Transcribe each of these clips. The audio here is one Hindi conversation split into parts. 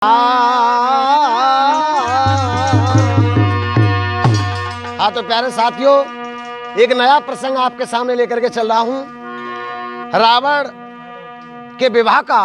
हाँ तो प्यारे साथियों, एक नया प्रसंग आपके सामने लेकर के चल रहा हूं। रावण के विवाह का,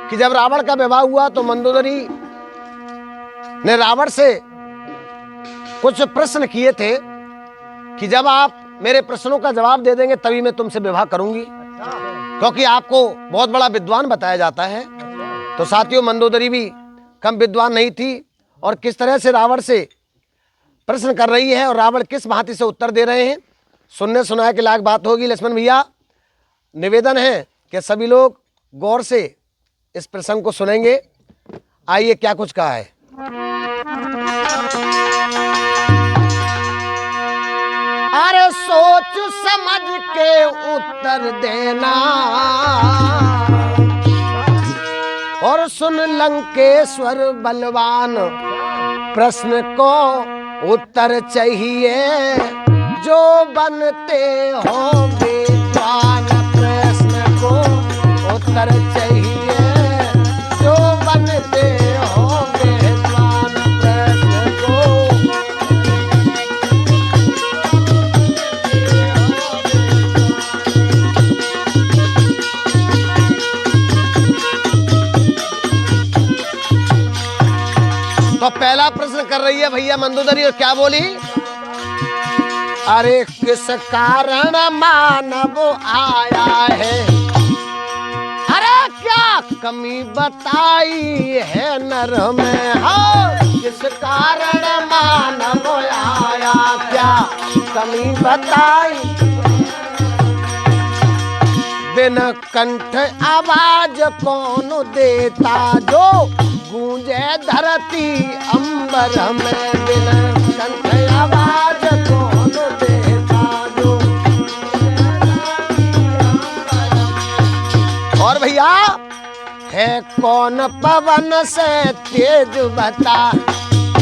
कि जब रावण का विवाह हुआ तो मंदोदरी ने रावण से कुछ प्रश्न किए थे कि जब आप मेरे प्रश्नों का जवाब दे देंगे तभी मैं तुमसे विवाह करूंगी, क्योंकि आपको बहुत बड़ा विद्वान बताया जाता है। तो साथियों, मंदोदरी भी कम विद्वान नहीं थी और किस तरह से रावण से प्रश्न कर रही है और रावण किस भांति से उत्तर दे रहे हैं, सुनने सुनाए के लायक बात होगी। लक्ष्मण भैया, निवेदन है कि सभी लोग गौर से इस प्रसंग को सुनेंगे। आइए क्या कुछ कहा है। अरे सोच समझ के उत्तर देना और सुन लंकेश्वर बलवान, प्रश्न को उत्तर चाहिए जो बनते हो विद्वान। प्रश्न को उत्तर चाहिए जो बनते हो विद्वान। प्रश्न को तो पहला प्रश्न कर रही है भैया मंदोदरी, और क्या बोली? अरे किस कारण मानव आया है, अरे क्या कमी बताई है नर में। हाँ, किस कारण मानव आया, क्या कमी बताई। बिन कंठ आवाज कौन देता, जो गूंजे धरती अंबर में। बिन कंठ आवाज कौन देता, जो। और भैया, है कौन पवन से तेज बता,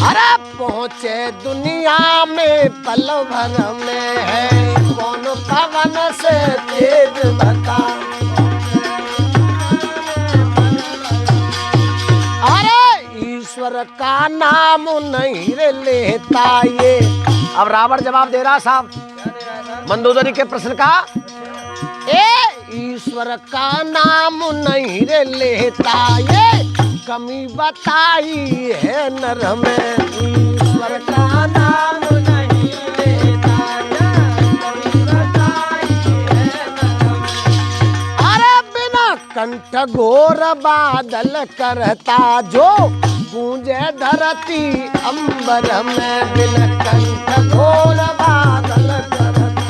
अरे पहुंचे दुनिया में पल भर में। है कौन पवन से तेज बता, ईश्वर का नाम नहीं रे लेता ये। अब रावण जवाब दे रहा साहब मंदोदरी के प्रश्न का। ईश्वर का नाम नहीं रे लेता ये, कमी बताई है नर में। ईश्वर का नाम नहीं लेता ये, कमी बताई है नर में। अरे बिना कंठ घोर बादल करता, जो गूंजे धरती अंबर में। बिन कंठ घोर बादल करता,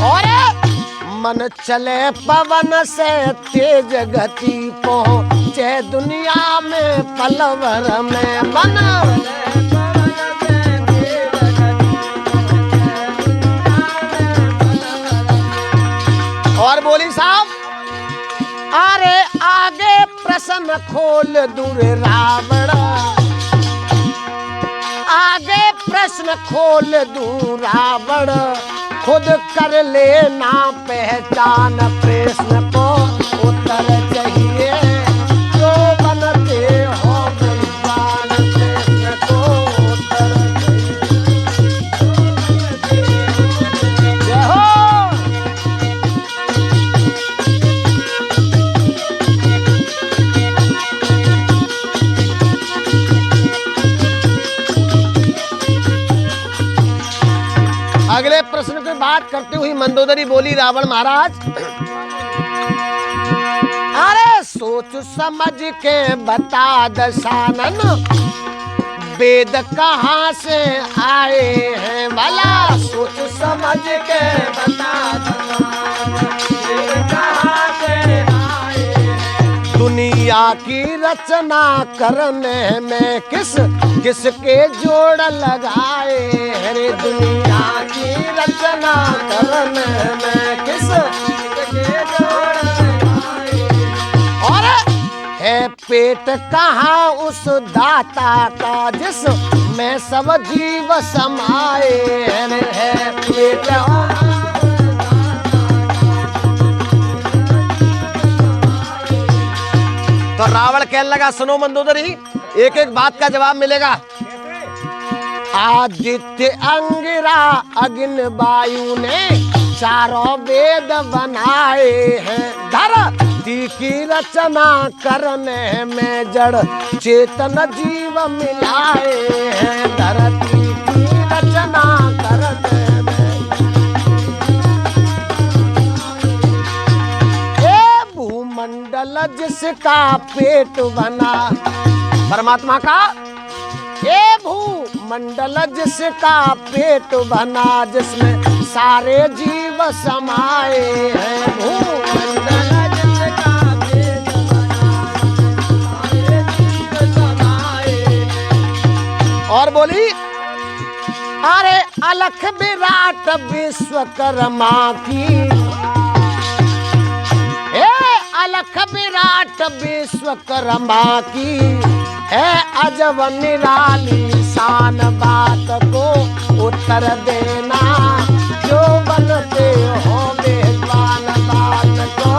और मन चले पवन से तेज गति, पहुंचे दुनिया में पल भर में। मन और बोली साहब, अरे आगे प्रश्न खोल दूर रावण, आगे प्रश्न खोल दूर रावण, खुद कर लेना पहचान। प्रश्न को उत्तर चाहिए जो बनते हो विद्वान। प्रश्न को उत्तर चाहिए। जय हो। अगले प्रश्न की बात करते हुई मंदोदरी बोली, रावण महाराज, अरे सोच समझ के बता दशानन, वेद कहाँ से आए हैं भला। सोच समझ के बता दशानन, वेद कहाँ से आए हैं। दुनिया की रचना करने में किस किसके जोड़ लगाए हैं रे। दुनिया की रचना करने में किस किसके जोड़ लगाए। और है पेट कहाँ उस दाता का, जिस में सब जीव समाए हैं। है पेट तो रावण कहने लगा सुनो मंदोदरी, एक एक बात का जवाब मिलेगा। आदित्य अंगिरा अग्नि वायु ने चारों वेद बनाए हैं, धरती की रचना करने में जड़ चेतन जीव मिलाए हैं, धरती की रचना करने में। ये भूमंडल जिसका पेट बना, परमात्मा का ये भूमंडल जिसका पेट बना, जिसमें सारे जीव समाए हैं, भूमंडल जिसका पेट बना, सारे जीव समाए। और बोली अरे अलख विराट विश्वकर्मा की, अलख विराट विश्वकर्मा की है अजब निराली शान, बात को उत्तर देना जो बनते हो मेहरबान, बात को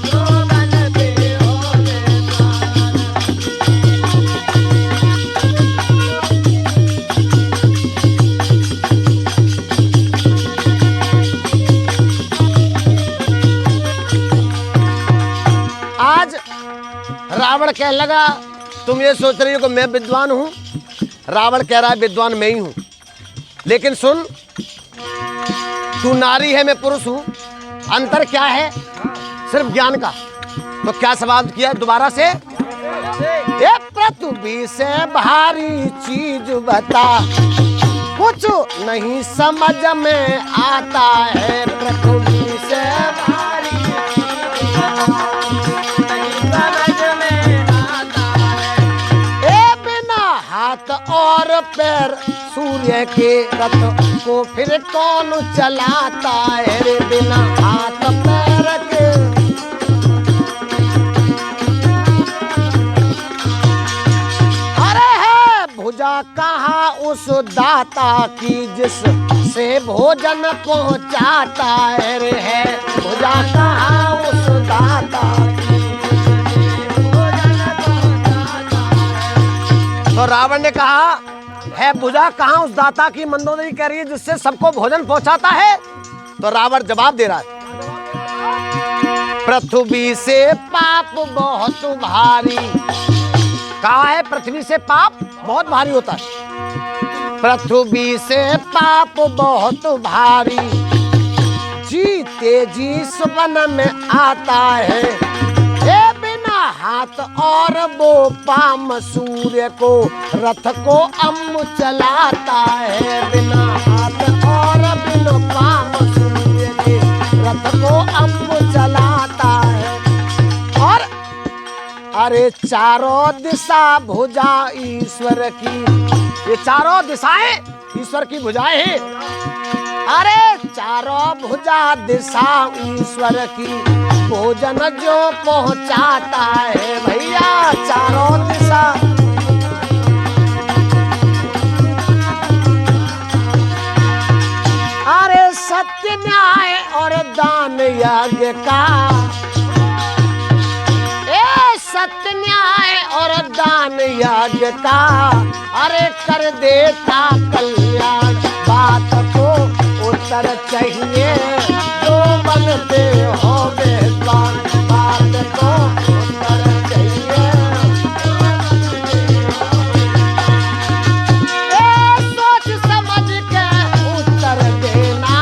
जो बनते हो आज रावण कहने लगा तुम ये सोच रही हो कि मैं विद्वान हूं, रावण कह रहा है विद्वान मैं ही हूं, लेकिन सुन तू नारी है मैं पुरुष हूं, अंतर क्या है? सिर्फ ज्ञान का। तो क्या सवाल किया दोबारा से? ये पृथ्वी से भारी चीज बता, कुछ नहीं समझ में आता है, पृथ्वी से भारी हाथ और पैर सूर्य के रथ को फिर कौन चलाता है रे, बिना हाथ पैर के। अरे है भुजा कहाँ उस दाता की, जिस से भोजन पहुँचाता है रे, है भुजा कहाँ उस दाता की। तो रावण ने कहा है भुजा कहाँ उस दाता की, मंदोदरी कह रही है जिससे सबको भोजन पहुंचाता है। तो रावण जवाब दे रहा है पृथ्वी से पाप बहुत भारी, कहा है पृथ्वी से पाप बहुत भारी होता है, पृथ्वी से पाप बहुत भारी, जीते जी सुबन में आता है, हाथ और वो पाम सूर्य को रथ को अम्म चलाता है, बिना हाथ और बिना पाम सूर्य के रथ को अम्म चलाता है। और अरे चारों दिशा भुजा ईश्वर की, ये चारों दिशाएं ईश्वर की भुजाएं हैं। अरे चारों भुजा दिशा ईश्वर की, भोजन जो पहुंचाता है भैया चारों दिशा। अरे सत्य न्याय और दान यज्ञ का, सत्य न्याय और दान यज्ञ का, अरे कर देता कल्याण, बात को उत्तर चाहिए जो बनते हो विद्वान, बात को उत्तर चाहिए। सोच समझ के उत्तर देना,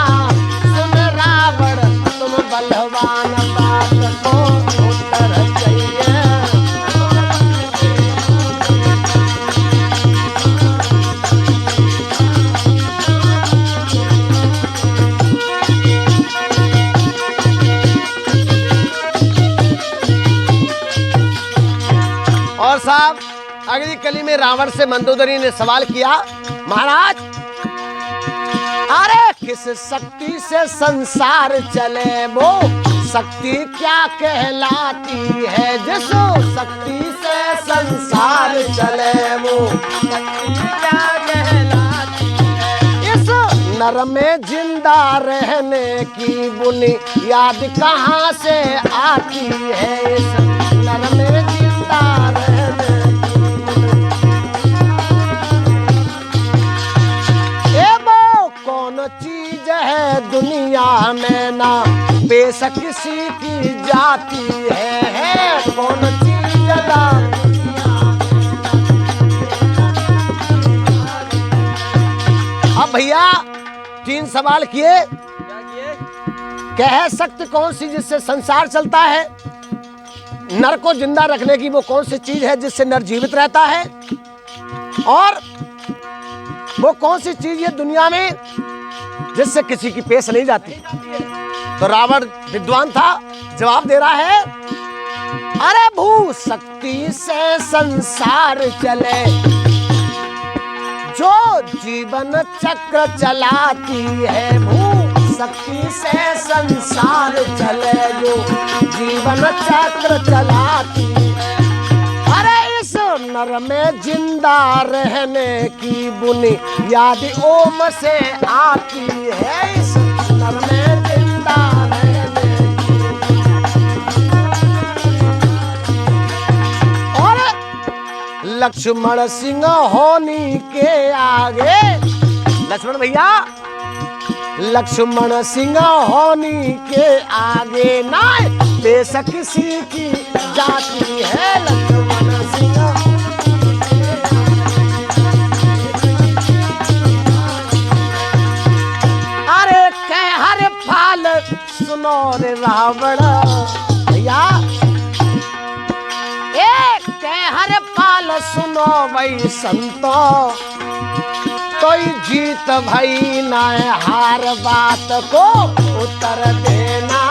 सुन रावण तुम बलवान, बात को उत्तर चाहिए। और साहब अगली कली में रावण से मंदोदरी ने सवाल किया महाराज अरे किस शक्ति से संसार चले, वो शक्ति क्या कहलाती है, जिस शक्ति से संसार चले वो शक्ति क्या कहलाती है। इस नर में जिंदा रहने की बुनियाद कहाँ से आती है, इस नर में जिंदा रहने की ये वो कौन चीज है दुनिया में ना बेशक किसी की जाती है कौन चीज ना। अब भैया 3 सवाल किए, कह सकते कौन सी जिससे संसार चलता है, नर को जिंदा रखने की वो कौन सी चीज है जिससे नर जीवित रहता है, और वो कौन सी चीज है दुनिया में जिससे किसी की पेश नहीं जाती। तो रावण विद्वान था, जवाब दे रहा है, अरे भू शक्ति से संसार चले जो जीवन चक्र चलाती है, भू शक्ति से संसार चले जो जीवन चक्र चलाती है। अरे इस नर में जिंदा रहने की बुनियाद ओम से आती है, इस नर में जिंदा रहने की। और लक्ष्मण सिंह होनी के आगे, लक्ष्मण भैया लक्ष्मण सिंह होनी के आगे ना बेशक किसी की जाती है, लक्ष्मण सिंह। अरे कह हर फाल सुनो रे रावण भैया, एक कह हर फाल सुनो भाई संतो, कोई जीत भई ना हार बात को उत्तर देना